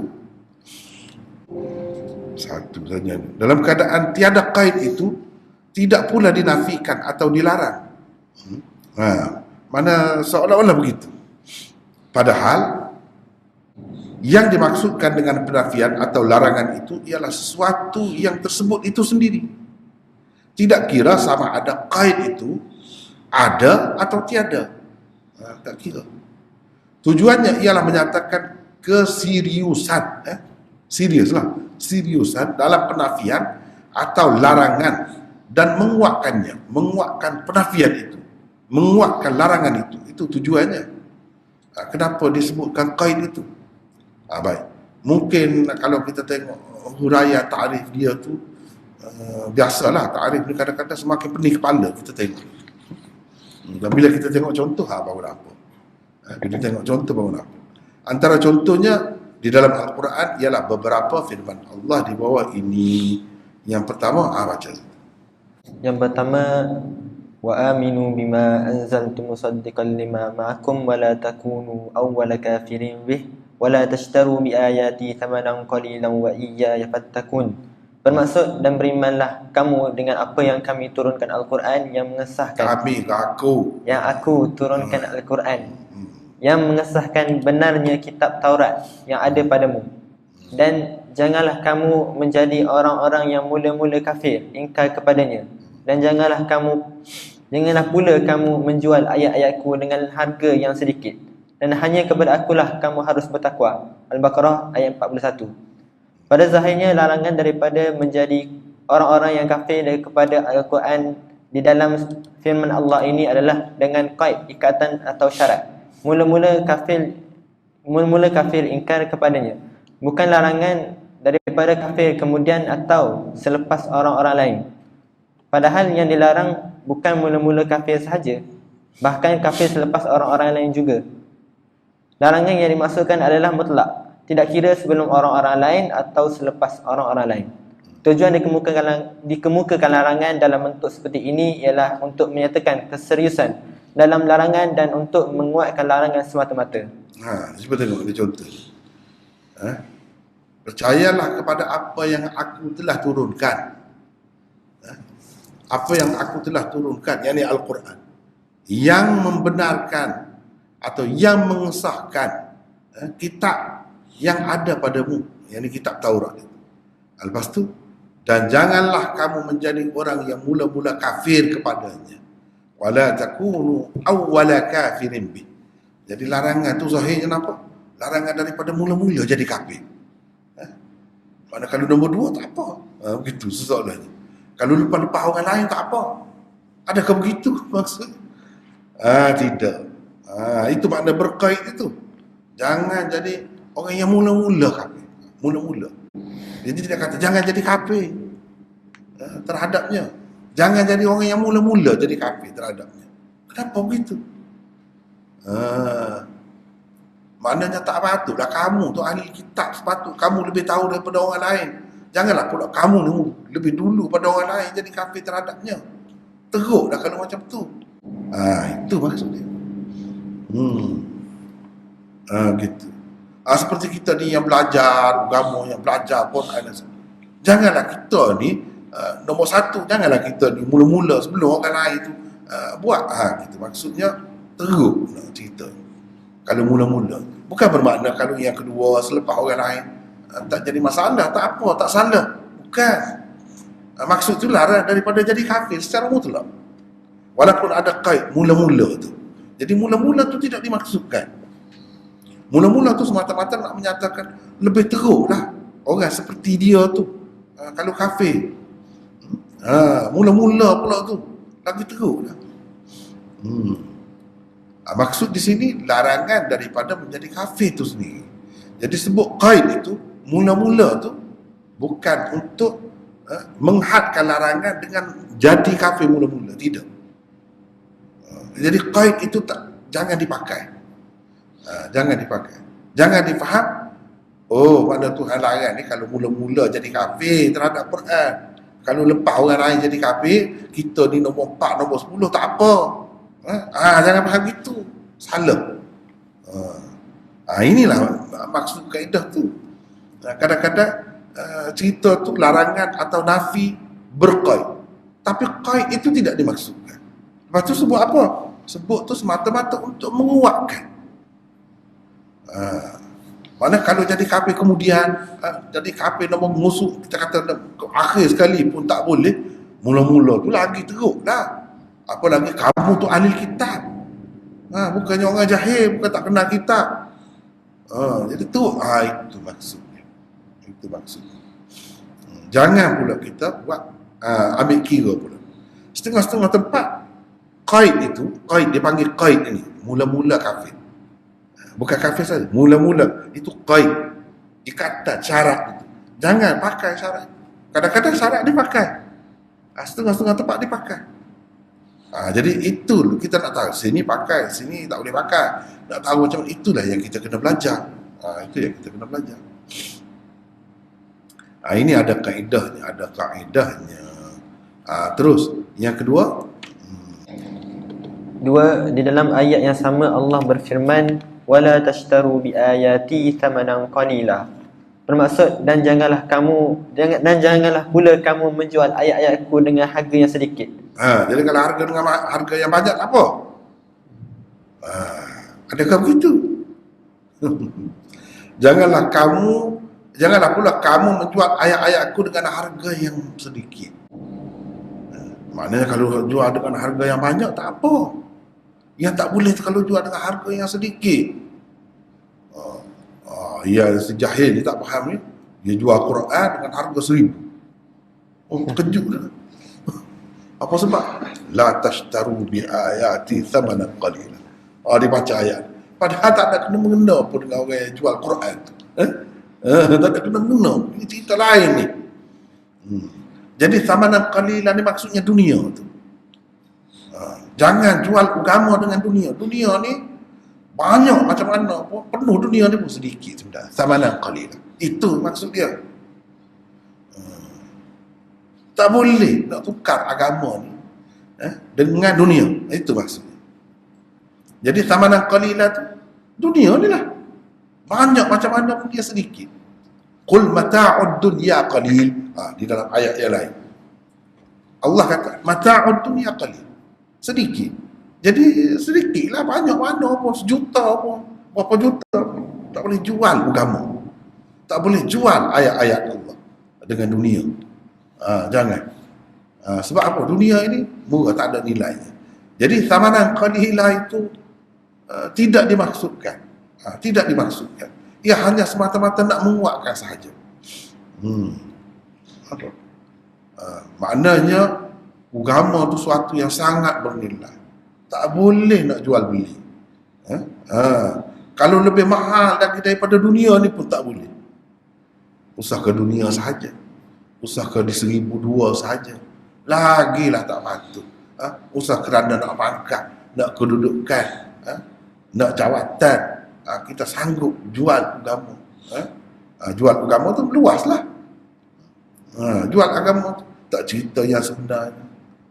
Satu saja. Dalam keadaan tiada qaid itu tidak pula dinafikan atau dilarang. Mana seolah-olah begitu. Padahal yang dimaksudkan dengan penafian atau larangan itu ialah sesuatu yang tersebut itu sendiri. Tidak kira sama ada qaid itu ada atau tiada. Tak kira. Tujuannya ialah menyatakan keseriusan, seriusan dalam penafian atau larangan dan menguatkan penafian itu, menguatkan larangan itu. Itu tujuannya. Kenapa disebutkan qaid itu? Baik. Mungkin kalau kita tengok huraian ta'rif dia tu, biasalah ta'rif ni kadang-kadang semakin pening kepala kita tengok. Dan bila kita tengok contoh, baru nampak. Kita tengok contoh baru nampak. Antara contohnya di dalam Al-Quran ialah beberapa firman Allah di bawah ini. Yang pertama, baca. Yang pertama, wa aminu bima anzaltu musaddiqan lima ma'akum wa la takunu awwala kafirin bih wa la tashtaru bi ayati thamanan qalilan wa iyaya fattakun. Bermaksud, dan berimanlah kamu dengan apa yang kami turunkan Al-Quran yang mengesahkan, Kami ke aku. yang aku turunkan Al-Quran yang mengesahkan benarnya kitab Taurat yang ada padamu. Dan janganlah kamu menjadi orang-orang yang mula-mula kafir, ingkar kepadanya. Dan janganlah pula kamu menjual ayat-ayatku dengan harga yang sedikit. Dan hanya kepada akulah kamu harus bertakwa. Al-Baqarah ayat 41. Pada zahirnya, larangan daripada menjadi orang-orang yang kafir kepada Al-Quran di dalam firman Allah ini adalah dengan qaid, ikatan atau syarat. Mula-mula kafir ingkar kepadanya. Bukan larangan daripada kafir kemudian atau selepas orang-orang lain. Padahal yang dilarang bukan mula-mula kafir sahaja, bahkan kafir selepas orang-orang lain juga. Larangan yang dimaksudkan adalah mutlak, tidak kira sebelum orang-orang lain atau selepas orang-orang lain. Tujuan dikemukakan larangan dalam bentuk seperti ini ialah untuk menyatakan keseriusan dalam larangan dan untuk menguatkan larangan semata-mata. Cuba tengok dia contoh. Percayalah kepada apa yang aku telah turunkan. Apa yang aku telah turunkan, yakni Al-Quran, yang membenarkan atau yang mengesahkan kitab yang ada padamu, yakni kitab Taurat. Lepas tu, dan janganlah kamu menjadi orang yang mula-mula kafir kepadanya. Wala takunu awwala kafirin bih. Jadi larangan tu zahirnya nampak larangan daripada mula-mula jadi kafir. Mana kalau nombor 2 tak apa. Begitu soalannya. Kalau lepas-lepas orang lain tak apa. Adakah begitu maksud? Tidak. Itu makna berkait itu. Jangan jadi orang yang mula-mula kafir. Mula-mula. Jadi dia kata jangan jadi kafir terhadapnya. Jangan jadi orang yang mula-mula jadi kafir terhadapnya. Kenapa begitu? Maknanya tak patutlah kamu tu ahli kitab, sepatut kamu lebih tahu daripada orang lain. Janganlah pula kamu lebih dulu pada orang lain jadi kafir terhadapnya. Teruklah kalau macam tu. Itu maksudnya. Gitu. Seperti kita ni yang belajar agama, yang belajar Quran, janganlah kita ni nombor 1, janganlah kita ni mula-mula sebelum orang lain tu buat. Gitu. Maksudnya teruk cerita. Kalau mula-mula, bukan bermakna kalau yang kedua selepas orang lain tak jadi masalah, tak apa, tak salah. Bukan. Maksud tu larang daripada jadi kafir secara mutlak. Walaupun ada kait mula-mula tu. Jadi mula-mula tu tidak dimaksudkan. Mula-mula tu semata-mata nak menyatakan lebih teruklah orang seperti dia tu kalau kafir. Mula-mula pula tu lagi teruklah. Maksud di sini larangan daripada menjadi kafir tu sendiri. Jadi sebut qaid itu mula-mula tu bukan untuk menghadkan larangan dengan jadi kafir mula-mula, tidak. Jadi qaid itu jangan dipakai. Jangan dipakai. Jangan difaham, pada Tuhan larang ni kalau mula-mula jadi kafir terhadap Quran. Kalau lepas orang lain jadi kafir, kita ni nombor 4, nombor 10 tak apa. Jangan faham gitu. Salah. Inilah maksud kaedah tu. Kadang-kadang cerita tu larangan atau nafi berqaid. Tapi qaid itu tidak dimaksudkan. Lepas tu sebut apa? Sebut tu semata-mata untuk menguatkan. Mana kalau jadi kafir kemudian jadi kafir nombor musuh, kita kata akhir sekali pun tak boleh, mula-mula tu lagi teruk lah. Apalagi kamu tu ahli kitab, bukannya orang jahil, bukan tak kenal kitab. Jadi tu itu maksudnya. Itu maksudnya. Jangan pula kita buat ambil kira pula. Setengah-setengah tempat qaid itu, qaid dia panggil qaid ini, mula-mula kafir. Bukan kafir saja, mula-mula itu qaid, ikatan, syarat itu. Jangan pakai syarat. Kadang-kadang syarat dipakai. Setengah-setengah tempat dipakai. Jadi itu kita nak tahu, sini pakai, sini tak boleh pakai. Nak tahu macam itulah yang kita kena belajar. Itu yang kita kena belajar. Ini ada kaedahnya, Terus yang kedua, Dua, di dalam ayat yang sama Allah berfirman, "Wala tashtaru bi ayati thamanan qalila." Bermaksud, dan janganlah pula kamu menjual ayat-ayatku dengan harga yang sedikit. jadi kalau harga dengan harga yang banyak tak apa. Adakah begitu? Janganlah pula kamu menjual ayat-ayatku dengan harga yang sedikit. Maknanya kalau jual dengan harga yang banyak tak apa. Yang tak boleh kalau jual dengan harga yang sedikit. Ya, si jahil dia tak faham ni. Dia jual Quran dengan harga 1,000. Kejut dah. Apa sebab? La tashtaru bi ayati thamanan qalila. Dia baca ayat. Padahal tak ada kena-mengena pun dengan orang yang jual Quran tu. Tak ada kena-mengena. Ini cerita lain ni. Jadi thamanan qalila ni maksudnya dunia tu. Jangan jual agama dengan dunia. Dunia ni banyak macam mana pun, penuh dunia ni pun sedikit sebenarnya. Thamanan qalila. Itu maksud dia. Tak boleh nak tukar agama ni dengan dunia. Itu maksudnya. Jadi thamanan qalila tu dunia ni lah. Banyak macam mana pun dia sedikit. Qul mata'ud dunya qalil. Di dalam ayat yang lain Allah kata mata'ud dunya qalil. Sedikit. Jadi sedikitlah, banyak mana pun, 1 juta pun, berapa juta pun, tak boleh jual agama. Tak boleh jual ayat-ayat Allah dengan dunia. Jangan. Sebab apa? Dunia ini murah, tak ada nilainya. Jadi thamanan qalilah itu tidak dimaksudkan. Tidak dimaksudkan. Ia hanya semata-mata nak menguatkan sahaja. Maknanya agama itu suatu yang sangat bernilai. Tak boleh nak jual beli. Kalau lebih mahal lagi daripada dunia ni pun tak boleh. Usah ke dunia sahaja. Usah ke di 1,200 sahaja. Lagilah tak patut. Usah kerana nak pangkat, nak kedudukan, nak jawatan, kita sanggup jual agama. Jual agama tu luaslah. Jual agama tu tak cerita yang sebenarnya,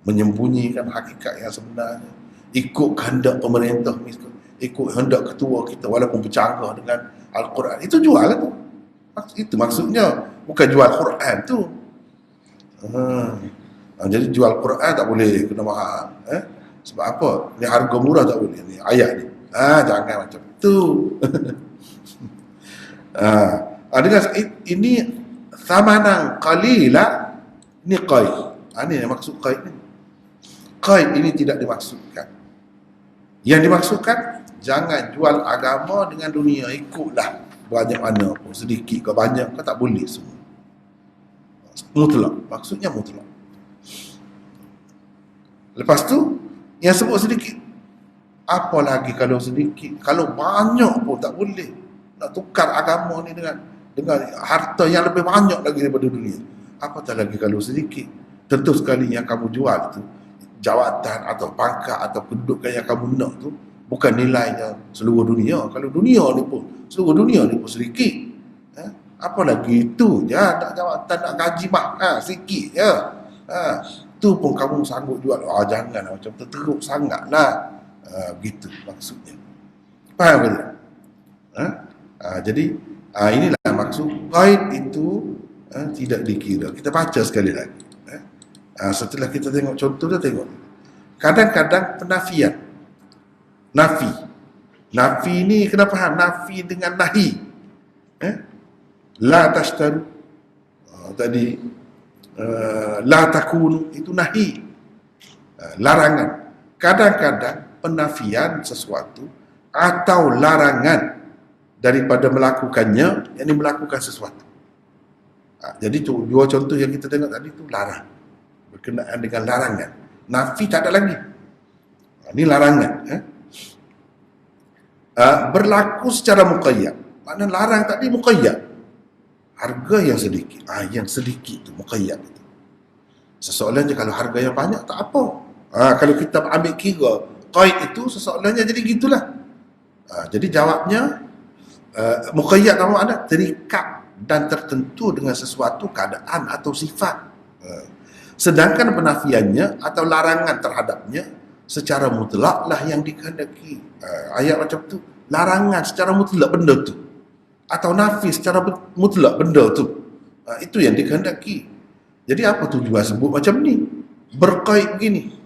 menyembunyikan hakikat yang sebenarnya, ikut kehendak pemerintah, ikut kehendak ketua kita walaupun bercanggah dengan Al-Quran. Itu jual lah tu. Itu maksudnya, bukan jual Quran tu. Jadi jual Quran tak boleh, kena mahal. Sebab apa? Ni harga murah tak boleh. Ni ayat ni. Jangan macam tu. Dengan ini thamanan qalila, ni qaid. Ini yang maksud qaid ni. Qaid ini tidak dimaksudkan. Yang dimaksudkan, jangan jual agama dengan dunia. Ikutlah banyak mana pun, sedikit ke banyak ke, tak boleh semua. Mutlak. Maksudnya mutlak. Lepas tu, yang sebut sedikit, apa lagi kalau sedikit? Kalau banyak pun tak boleh. Nak tukar agama ni dengan harta yang lebih banyak lagi daripada dunia. Apatah lagi kalau sedikit. Tentu sekali yang kamu jual tu, jawatan atau pangkat atau kedudukan yang kamu nak tu, bukan nilainya seluruh dunia. Kalau dunia ni pun, seluruh dunia ni pun sedikit. Apa lagi itu? Nak jawatan, nak gaji mahal sikit je. Tu pun kamu sanggup jual. Janganlah macam terteruk sangatlah. Begitu maksudnya. Faham ke tak? Jadi inilah maksud qaid itu tidak dikira. Kita baca sekali lagi. Setelah kita tengok contoh dia, tengok. Kadang-kadang penafian. Nafi ni kena faham. Nafi dengan nahi. La tashtaru. Tadi la takunu, itu nahi. Larangan. Kadang-kadang penafian sesuatu atau larangan daripada melakukannya, yakni melakukan sesuatu. Jadi dua contoh yang kita tengok tadi itu larang, berkenaan dengan larangan. Nafi tak ada lagi. Ini larangan. Berlaku secara muqayyad. Makna larang tadi muqayyad. Harga yang sedikit. Yang sedikit tu muqayyad itu. Sesoalannya kalau harga yang banyak tak apa. Kalau kita ambil kira qaid itu, sesoalannya jadi gitulah. Jadi jawabnya muqayyad apa makna? Terikat dan tertentu dengan sesuatu keadaan atau sifat. Sedangkan penafiannya atau larangan terhadapnya secara mutlak lah yang dikehendaki. Ayat macam tu, larangan secara mutlak benda tu, atau nafi secara mutlak benda tu, itu yang dikehendaki. Jadi apa tujuan sebut macam ni, berkait begini,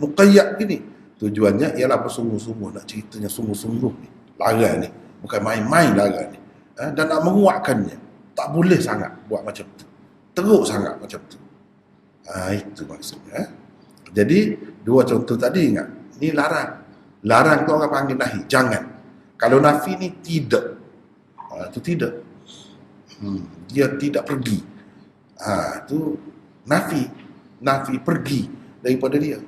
muqayyad begini? Tujuannya ialah bersungguh-sungguh, nak ceritanya sungguh-sungguh ni, larang ni, bukan main-main larang ni, dan nak menguatkannya. Tak boleh sangat buat macam tu, teruk sangat macam tu. Itu maksudnya. Jadi dua contoh tadi ingat, ni larang. Larang tu orang panggil nahi, jangan. Kalau nafi ni tidak, itu tidak. Dia tidak pergi. Itu nafi. Nafi pergi daripada dia.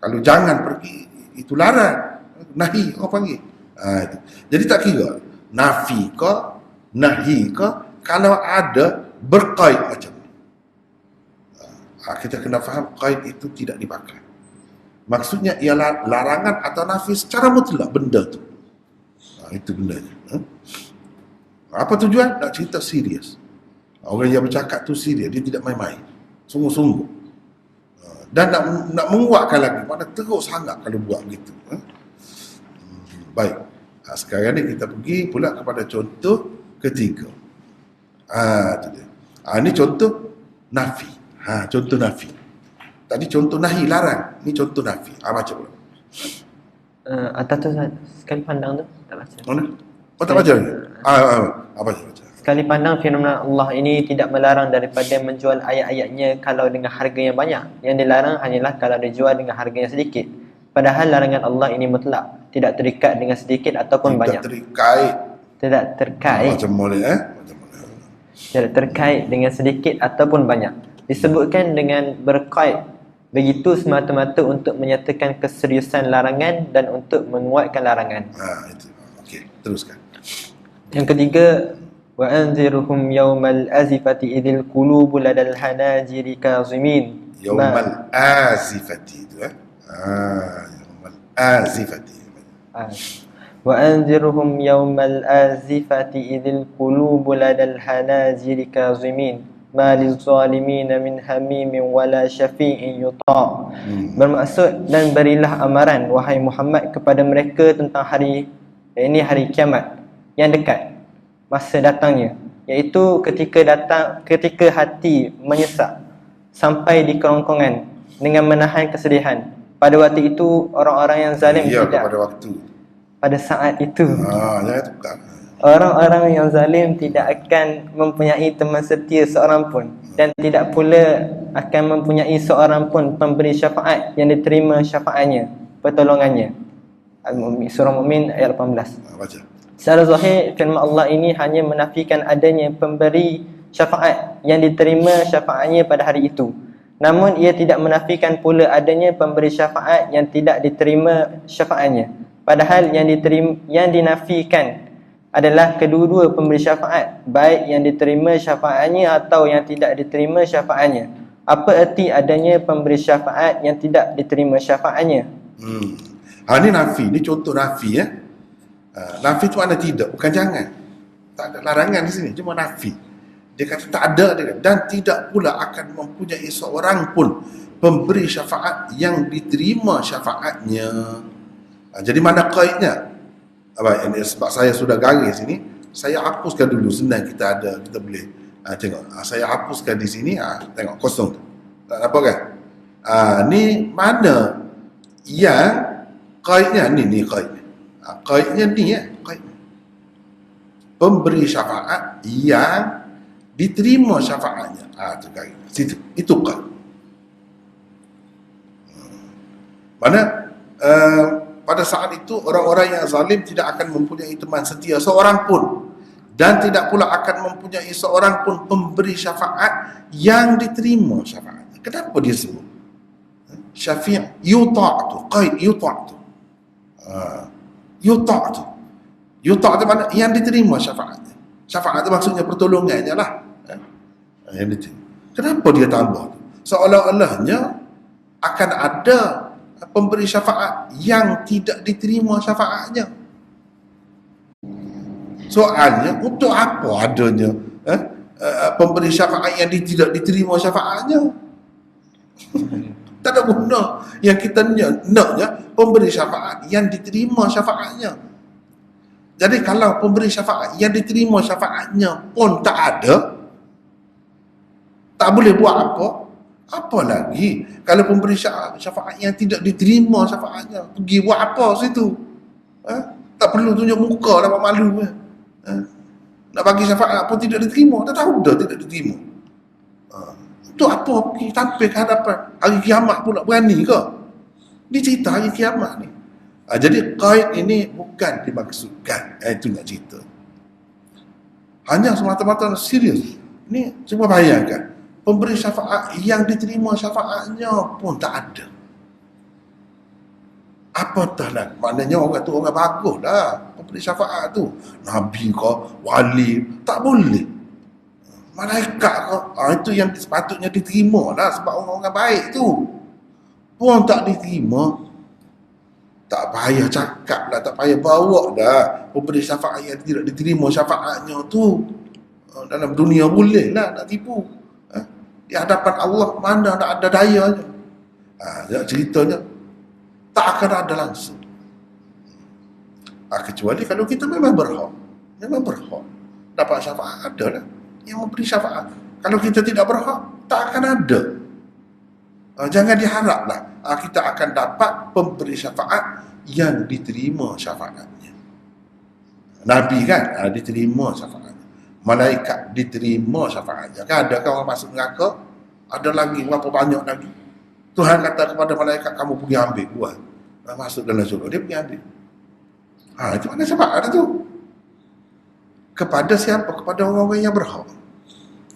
Kalau jangan pergi, itu larang. Nahi orang panggil. Itu. Jadi tak kira nafi ke, nahi ke, kalau ada berkait macam ni. Kita kena faham qaid itu tidak dipakai. Maksudnya ialah larangan atau nafi secara mutlak benda tu. Itu bendanya. Apa tujuan? Nak cerita serius. Orang yang bercakap tu serius, dia tidak main-main, sungguh-sungguh. Dan nak menguatkan lagi, mana teruk sangat kalau buat begitu. Baik. Sekarang ni kita pergi pula kepada contoh ketiga. Itu dia. Ini contoh nafi. Contoh nafi. Tadi contoh nahi, larang. Ni contoh nafi. Baca pula. Atas tu sekali pandang tu tak baca. Mana? Tak baca lagi? Baca. Sekali pandang fenomena Allah ini tidak melarang daripada menjual ayat-ayatnya kalau dengan harga yang banyak. Yang dilarang hanyalah kalau dijual dengan harga yang sedikit. Padahal larangan Allah ini mutlak, tidak terikat dengan sedikit ataupun banyak. Tidak terkait. Macam boleh Tidak terkait dengan sedikit ataupun banyak. Disebutkan dengan berkait begitu semata-mata untuk menyatakan keseriusan larangan dan untuk menguatkan larangan. Itu. Okey, teruskan. Yang ketiga, wa anzirhum yawmal azifati idzil qulubu ladal hanajiri kazimin. Yawmal azifati itu yawmal azifati. Wa anzirhum yawmal azifati idzil qulubu ladal hanajiri kazimin. Ma lizalimina min hamimin wala syafi'in yuta'. Bermaksud, dan berilah amaran wahai Muhammad kepada mereka tentang hari kiamat yang dekat, masa datangnya, iaitu ketika hati menyesak sampai di kerongkongan dengan menahan kesedihan. Pada waktu itu orang-orang yang zalim pada saat itu jangan tukar. Orang-orang yang zalim tidak akan mempunyai teman setia seorang pun, dan tidak pula akan mempunyai seorang pun pemberi syafaat yang diterima syafaatnya, pertolongannya. Al-Mu'min, Surah Mu'min ayat 18. Baca. Secara zahir, firman Allah ini hanya menafikan adanya pemberi syafaat yang diterima syafaatnya pada hari itu. Namun ia tidak menafikan pula adanya pemberi syafaat yang tidak diterima syafaatnya. Padahal yang dinafikan adalah kedua-dua pemberi syafaat, baik yang diterima syafaatnya atau yang tidak diterima syafaatnya. Apa erti adanya pemberi syafaat yang tidak diterima syafaatnya? Ini nafi, ini contoh nafi ya. Nafi itu mana tidak, bukan jangan. Tak ada larangan di sini, cuma nafi. Dia kata tak ada dia, dan tidak pula akan mempunyai seorang pun pemberi syafaat yang diterima syafaatnya. Jadi mana kaitnya? Sebab saya sudah garis sini, saya hapuskan dulu. Senang kita boleh tengok. Saya hapuskan di sini, tengok kosong tu. Tak apa kan? Ni mana yang kaitnya? Ni kaitnya. Kaitnya ni ya, kaitnya. Pemberi syafaat yang diterima syafaatnya. Itu kait. Situ. Itu kait. Mana pada saat itu orang-orang yang zalim tidak akan mempunyai teman setia seorang pun, dan tidak pula akan mempunyai seorang pun pemberi syafaat yang diterima syafaatnya. Kenapa dia sebut syafi' yuta'tu, qaid yuta'tu. Yuta'tu mana? Yang diterima syafaatnya. Syafaat itu maksudnya pertolongannya lah. Yang diterima. Kenapa dia tambah? Seolah-olahnya akan ada pemberi syafaat yang tidak diterima syafaatnya. Soalnya, untuk apa adanya pemberi syafaat yang tidak diterima syafaatnya? Tak ada guna. Yang kita naknya pemberi syafaat yang diterima syafaatnya. Jadi kalau pemberi syafaat yang diterima syafaatnya pun tak ada, tak boleh buat apa, apa lagi kalau pemberi syafaat yang tidak diterima syafaatnya, pergi buat apa situ? Tak perlu tunjuk muka, dapat malu. Nak bagi syafaat pun tidak diterima, tak tahu dah tidak diterima. Untuk apa pergi tampil ke hadapan hari kiamat pula, berani ke? Ni cerita hari kiamat ni. Jadi qaid ini bukan dimaksudkan, itu nak cerita. Hanya semata-mata serius. Ni cuba bayangkan, pemberi syafaat yang diterima syafaatnya pun tak ada. Apatah lah, maknanya orang tu orang bagus lah, pemberi syafaat tu. Nabi ke, wali, tak boleh. Malaikat ke, itu yang sepatutnya diterima lah, sebab orang-orang baik tu. Pun tak diterima. Tak payah cakap lah, tak payah bawa dah pemberi syafaat yang tidak diterima syafaatnya tu. Dalam dunia boleh lah nak tipu. Di hadapan Allah mana tak ada dayanya. Ceritanya tak akan ada langsung. Kecuali kalau kita memang berhak dapat syafaat, ada lah yang memberi syafaat. Kalau kita tidak berhak, tak akan ada. Jangan diharaplah kita akan dapat pemberi syafaat yang diterima syafaatnya. Nabi kan diterima syafaatnya. Malaikat diterima syafaatnya. Kan ada orang masuk neraka, ada lagi berapa banyak lagi. Tuhan kata kepada malaikat, kamu pergi ambil buat. Masuk dalam surga, dia pergi ambil. Itu mana syafaat tu? Kepada siapa? Kepada orang-orang yang berhak.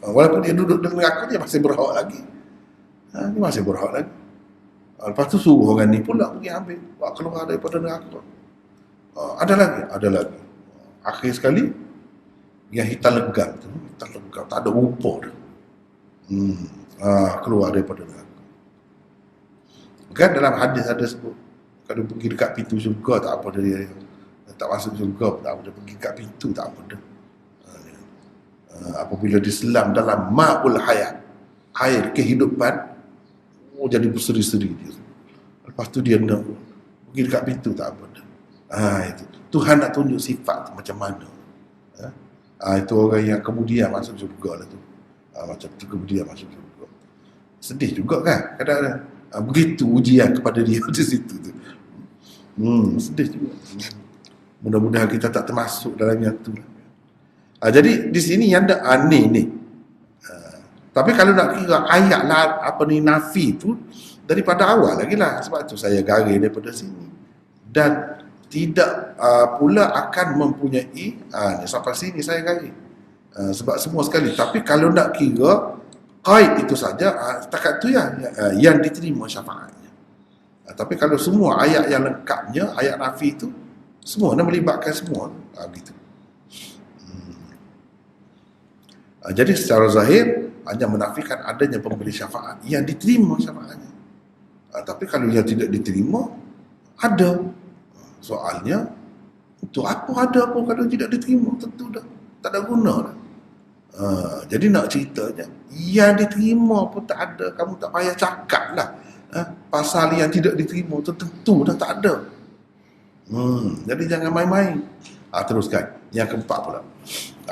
Walaupun dia duduk dalam neraka, dia masih berhak lagi. Dia masih berhak lagi. Lepas tu suruh orang ni pula pergi ambil, buat keluar daripada neraka. Ada lagi. Akhir sekali, yang hitam legam tu, tak ada rupa dah. Keluar daripada neraka. Kan dalam hadis ada sebut, kalau pergi dekat pintu syurga tak apa dia, tak masuk syurga tak apa dia, pergi dekat pintu tak apa dia. Apabila diselam dalam ma'ul hayat, air kehidupan, jadi berseri-seri dia. Lepas tu dia nak pergi dekat pintu tak apa dah. Itu Tuhan nak tunjuk sifat tu macam mana. Itu orang yang kemudian masuk syurga lah tu. Macam tu kemudian masuk syurga. Sedih juga kan kadang-kadang. Begitu ujian kepada dia di situ tu. Sedih juga. Mudah-mudahan kita tak termasuk dalam yang tu lah. Jadi di sini yang ada aneh ni. Tapi kalau nak kira ayat lah, nafi tu daripada awal lagi lah. Sebab tu saya garis daripada sini. Dan tidak pula akan mempunyai ni sampai sini saya garis. Sebab semua sekali. Tapi kalau nak kira qaid itu saja, setakat tu yang diterima syafaatnya. Tapi kalau semua ayat yang lengkapnya, ayat nafi itu semua nak melibatkan semua gitu. Jadi secara zahir hanya menafikan adanya pemberi syafaat yang diterima syafaatnya. Tapi kalau yang tidak diterima, ada. Soalnya, untuk apa ada apa kalau tidak diterima? Tentu dah tak ada guna dah. Jadi nak ceritanya, yang diterima pun tak ada, kamu tak payah cakap lah. Pasal yang tidak diterima tu tentu dah tak ada. Jadi jangan main-main. Teruskan. Yang keempat pula.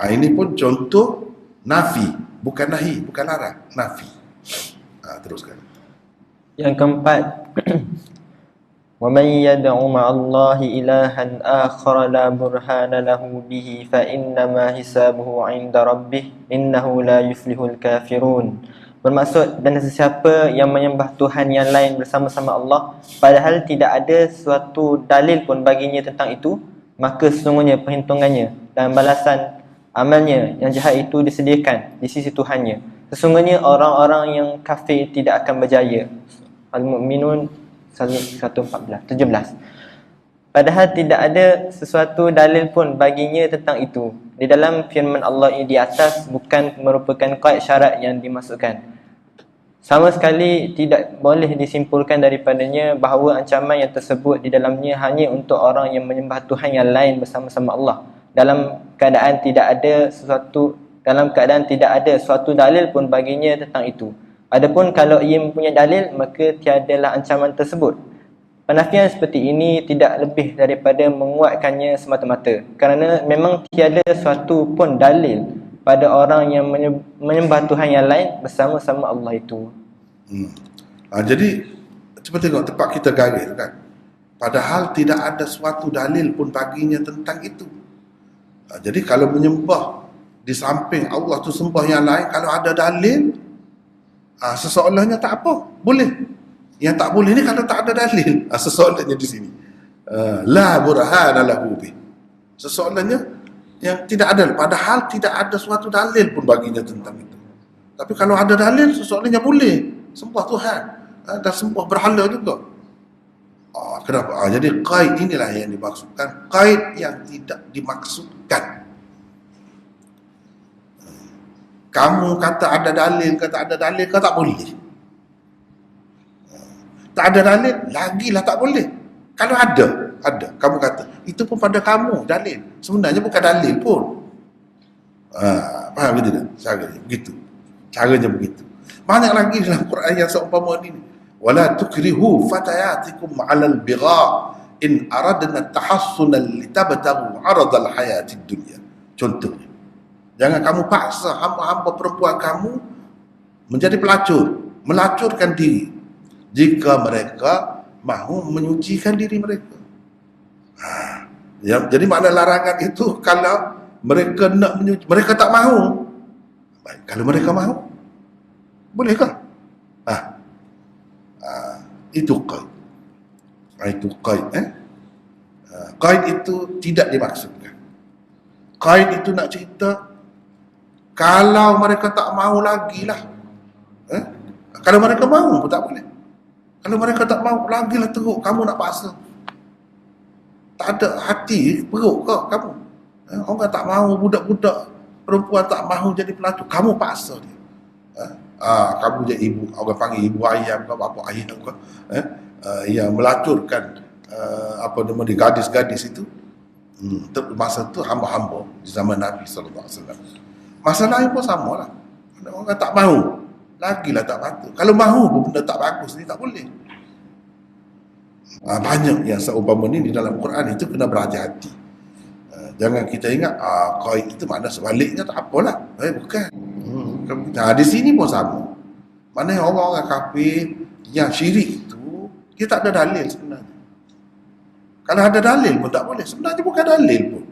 Ini pun contoh nafi, bukan nahi, bukan larang, nafi. Teruskan. Yang keempat, وَمَنْ يَدْعُ مَعَ اللَّهِ إِلَهًا آخَرَ لَا بُرْهَانَ لَهُ بِهِ فَإِنَّمَا حِسَابُهُ عِنْدَ رَبِّهِ إِنَّهُ لَا يُفْلِحُ الْكَافِرُونَ. Bermaksud, dan sesiapa yang menyembah Tuhan yang lain bersama-sama Allah, padahal tidak ada suatu dalil pun baginya tentang itu, maka sesungguhnya perhitungannya dan balasan amalnya yang jahat itu disediakan di sisi Tuhannya. Sesungguhnya orang-orang yang kafir tidak akan berjaya. Al-Mu'minun 114, 17. Padahal tidak ada sesuatu dalil pun baginya tentang itu. Di dalam firman Allah ini di atas bukan merupakan qaid syarat yang dimasukkan. Sama sekali tidak boleh disimpulkan daripadanya bahawa ancaman yang tersebut di dalamnya hanya untuk orang yang menyembah Tuhan yang lain bersama-sama Allah. Dalam keadaan tidak ada suatu dalil pun baginya tentang itu. Adapun kalau ia mempunyai dalil, maka tiadalah ancaman tersebut. Penafian seperti ini tidak lebih daripada menguatkannya semata-mata, kerana memang tiada suatu pun dalil pada orang yang menyembah Tuhan yang lain bersama-sama Allah itu. Jadi cuba tengok tempat kita garis kan. Padahal tidak ada suatu dalil pun baginya tentang itu. Jadi kalau menyembah di samping Allah tu sembah yang lain, kalau ada dalil, sesoalnya tak apa, boleh. Yang tak boleh ni kalau tak ada dalil. Sesoalannya di sini. La burhana lahu bih. Sesoalannya yang tidak ada, padahal tidak ada suatu dalil pun baginya tentang itu. Tapi kalau ada dalil, sesoalannya boleh sembah Tuhan dan sembah berhala juga. Kenapa? Jadi qaid inilah yang dimaksudkan, qaid yang tidak dimaksudkan. Kamu kata ada dalil, kata ada dalil, kau tak boleh. Tak ada dalil, lagilah tak boleh. Kalau ada. Kamu kata, itu pun pada kamu dalil. Sebenarnya bukan dalil pun. Faham ke tidak? Caranya begitu. Caranya begitu. Banyak lagi dalam Quran yang seumpama ini. Wala tukrihu fatayatikum 'alal bigha in aradna tahassunan litabtaghu 'aradal hayatid dunya. Contohnya, jangan kamu paksa hamba-hamba perempuan kamu menjadi pelacur, melacurkan diri jika mereka mahu menyucikan diri mereka. Jadi makna larangan itu kalau mereka nak menyuci, mereka tak mahu. Baik, kalau mereka mahu, bolehkah? Itu qaid. Itu qaid. Qaid itu tidak dimaksudkan. Qaid itu nak cerita kalau mereka tak mahu lagi lah. Kalau mereka mahu pun tak boleh. Kalau mereka tak mahu lagi lah teruk, kamu nak paksa. Tak ada hati, perut ke kamu? Orang tak mahu, budak-budak perempuan tak mahu jadi pelacur, kamu paksa dia. Kamu jadi ibu, orang panggil ibu ayam ke apa ayam ke, yang melacurkan apa nama dia, gadis-gadis itu. Masa tu hamba-hamba di zaman Nabi SAW. Masa lain pun sama lah. Orang tak mahu, lagilah tak patut. Kalau mahu pun benda tak bagus ni tak boleh. Banyak yang seumpama ni di dalam Quran itu kena berhati-hati. Jangan kita ingat qaid itu makna sebaliknya tak apalah. Bukan. Di sini pun sama. Maknanya orang-orang kafir yang syirik itu dia tak ada dalil sebenarnya. Kalau ada dalil pun tak boleh. Sebenarnya bukan dalil pun.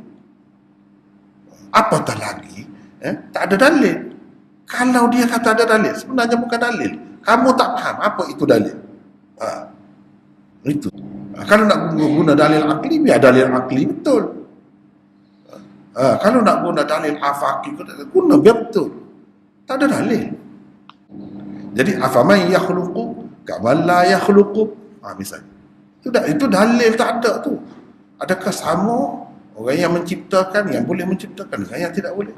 Apatah lagi tak ada dalil. Kalau dia kata ada dalil, sebenarnya bukan dalil. Kamu tak faham apa itu dalil. Itu. Kalau nak guna dalil akli, biar dalil akli betul. Kalau nak guna dalil afaqi, guna biar betul. Tak ada dalil. Jadi afaman yakhluqu kama la yakhluqu. Misalnya. Itu dalil tak ada tu. Adakah sama orang yang menciptakan, yang boleh menciptakan dengan yang tidak boleh?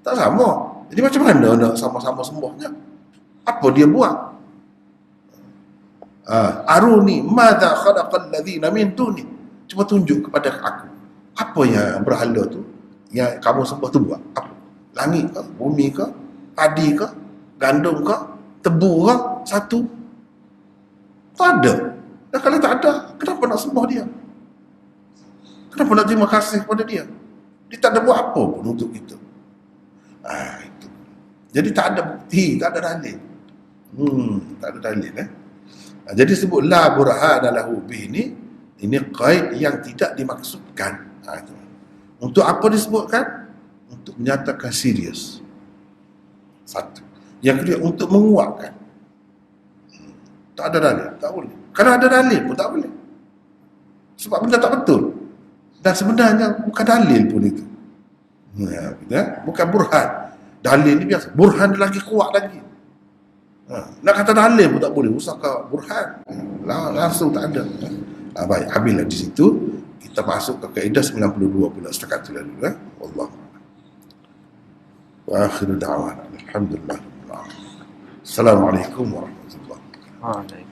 Tak sama. Jadi macam mana nak sama-sama sembahnya? Apa dia buat? Aruni madza khalaqal ladzina min duni. Cuba tunjuk kepada aku. Apa yang berhala tu yang kamu sembah tu buat? Apa? Langit ke? Bumi ke? Padi ke? Gandum ke? Tebu ke? Satu? Tak ada. Dan kalau tak ada, kenapa nak sembah dia? Kenapa nak terima kasih kepada dia? Dia tak ada buat apa pun untuk kita. Itu. Jadi tak ada bukti, tak ada dalil. Tak ada dalil. Jadi sebut la burhana lahu bih ini qaid yang tidak dimaksudkan. Itu. Untuk apa disebutkan? Untuk menyatakan serius. Satu. Yang kedua, untuk menguatkan. Tak ada dalil, tak boleh. Kalau ada dalil pun tak boleh. Sebab benda tak betul. Dan sebenarnya bukan dalil pun itu. Bukan burhan. Dalil ni biasa. Burhan lagi kuat lagi. Nak kata dalil pun tak boleh. Usah ke burhan. Langsung tak ada. Baik, habislah di situ. Kita masuk ke kaedah 92 pula setakat tu lalu. Allah. Wa akhiru da'wana. Alhamdulillah. Assalamualaikum warahmatullahi wabarakatuh.